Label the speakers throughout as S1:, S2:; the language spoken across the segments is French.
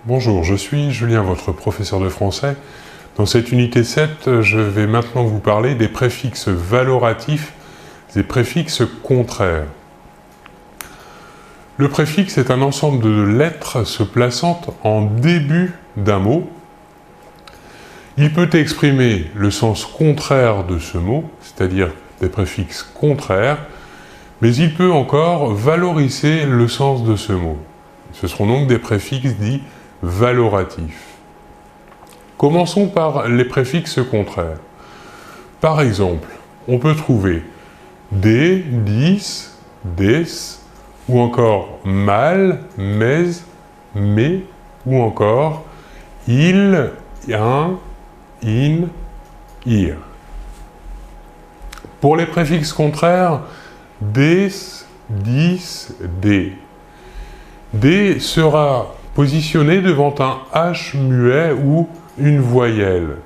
S1: Bonjour, je suis Julien, votre professeur de français. Dans cette unité 7, je vais maintenant vous parler des préfixes valoratifs, des préfixes contraires. Le préfixe est un ensemble de lettres se plaçant en début d'un mot. Il peut exprimer le sens contraire de ce mot, c'est-à-dire des préfixes contraires, mais il peut encore valoriser le sens de ce mot. Ce seront donc des préfixes dits valoratifs. Commençons par les préfixes contraires. Par exemple, on peut trouver des, dis, des, ou encore mal, mais, mais, ou encore il, un, in, ir. Pour les préfixes contraires, des, dis, des. Des sera positionné devant un H muet ou une voyelle.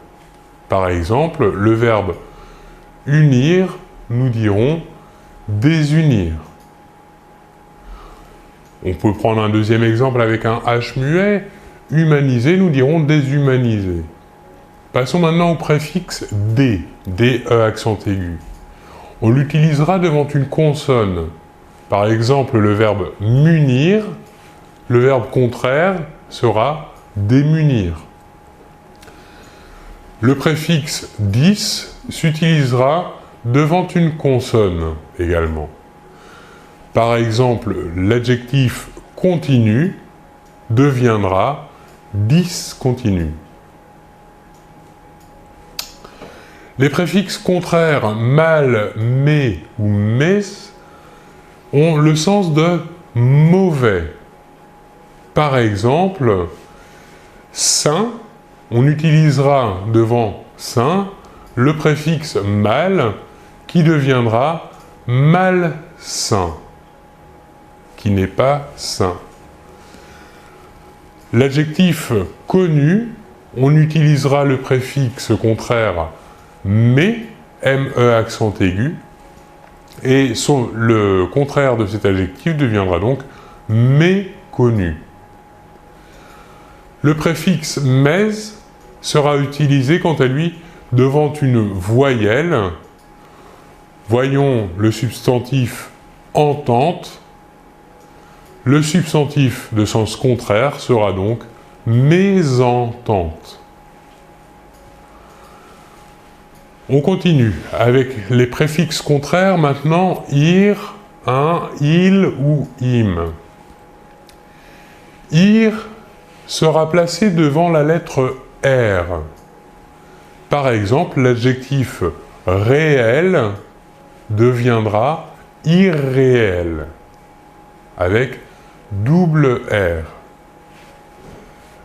S1: Par exemple, le verbe unir, nous dirons désunir. On peut prendre un deuxième exemple avec un H muet. Humaniser, nous dirons déshumaniser. Passons maintenant au préfixe D, D-E accent aigu. On l'utilisera devant une consonne. Par exemple, le verbe munir, le verbe contraire sera démunir. Le préfixe dis s'utilisera devant une consonne également. Par exemple, l'adjectif continu deviendra discontinu. Les préfixes contraires mal, mais ou mes ont le sens de mauvais. Par exemple, sain, on utilisera devant sain le préfixe mal qui deviendra malsain, qui n'est pas sain. L'adjectif connu, on utilisera le préfixe contraire mais, me accent aigu, et le contraire de cet adjectif deviendra donc méconnu. Le préfixe mais sera utilisé quant à lui devant une voyelle. Voyons le substantif entente. Le substantif de sens contraire sera donc mésentente. On continue avec les préfixes contraires maintenant, ir, un, il ou im. Ir sera placé devant la lettre R. Par exemple, l'adjectif réel deviendra irréel, avec double R.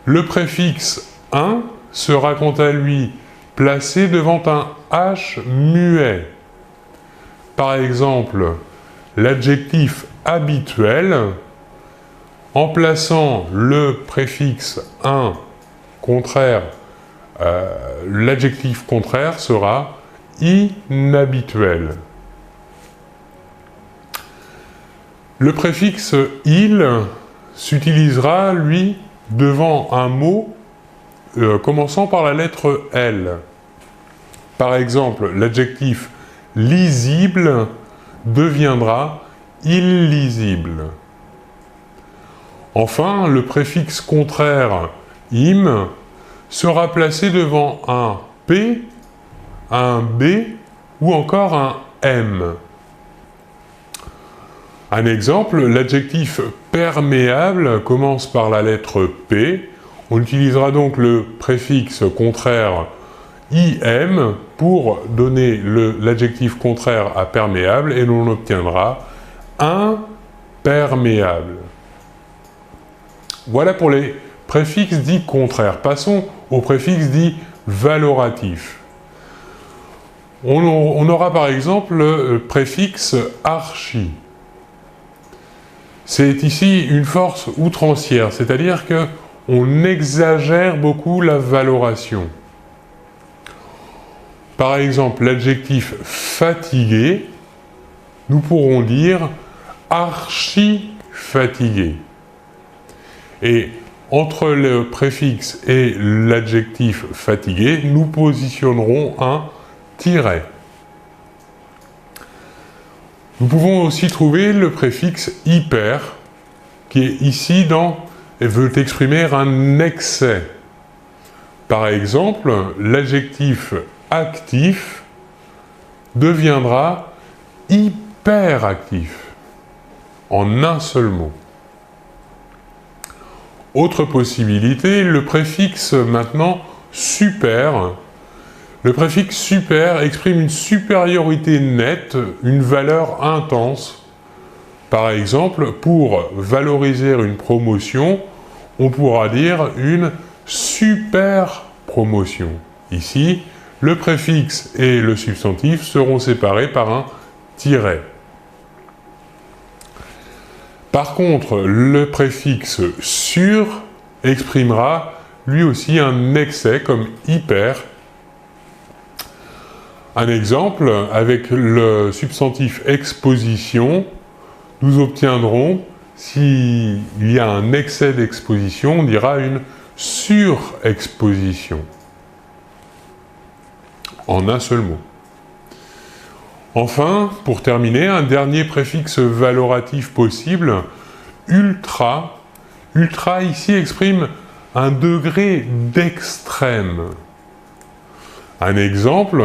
S1: Le préfixe un sera quant à lui placé devant un H muet. Par exemple, l'adjectif habituel, en plaçant le préfixe un contraire, l'adjectif contraire sera inhabituel. Le préfixe il s'utilisera, lui, devant un mot commençant par la lettre L. Par exemple, l'adjectif lisible deviendra illisible. Enfin, le préfixe contraire im sera placé devant un P, un B ou encore un M. Un exemple, l'adjectif perméable commence par la lettre P. On utilisera donc le préfixe contraire im pour donner l'adjectif contraire à perméable et l'on obtiendra imperméable. Voilà pour les préfixes dits contraires. Passons aux préfixes dits valoratifs. On aura par exemple le préfixe archi. C'est ici une force outrancière, c'est-à-dire qu'on exagère beaucoup la valoration. Par exemple, l'adjectif fatigué, nous pourrons dire archi fatigué. Et entre le préfixe et l'adjectif fatigué, nous positionnerons un tiret. Nous pouvons aussi trouver le préfixe hyper, qui est ici et veut exprimer un excès. Par exemple, l'adjectif actif deviendra hyperactif, en un seul mot. Autre possibilité, le préfixe maintenant super. Le préfixe super exprime une supériorité nette, une valeur intense. Par exemple, pour valoriser une promotion, on pourra dire une super promotion. Ici, le préfixe et le substantif seront séparés par un tiret. Par contre, le préfixe sur exprimera lui aussi un excès comme hyper. Un exemple, avec le substantif exposition, nous obtiendrons, s'il y a un excès d'exposition, on dira une surexposition. En un seul mot. Enfin, pour terminer, un dernier préfixe valoratif possible, ultra. Ultra ici exprime un degré d'extrême. Un exemple,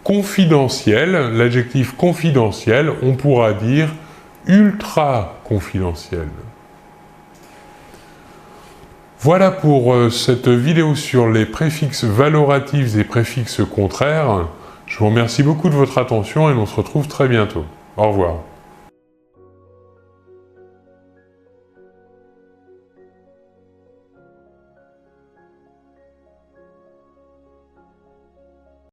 S1: confidentiel, l'adjectif confidentiel, on pourra dire ultra confidentiel. Voilà pour cette vidéo sur les préfixes valoratifs et préfixes contraires. Je vous remercie beaucoup de votre attention et on se retrouve très bientôt. Au revoir.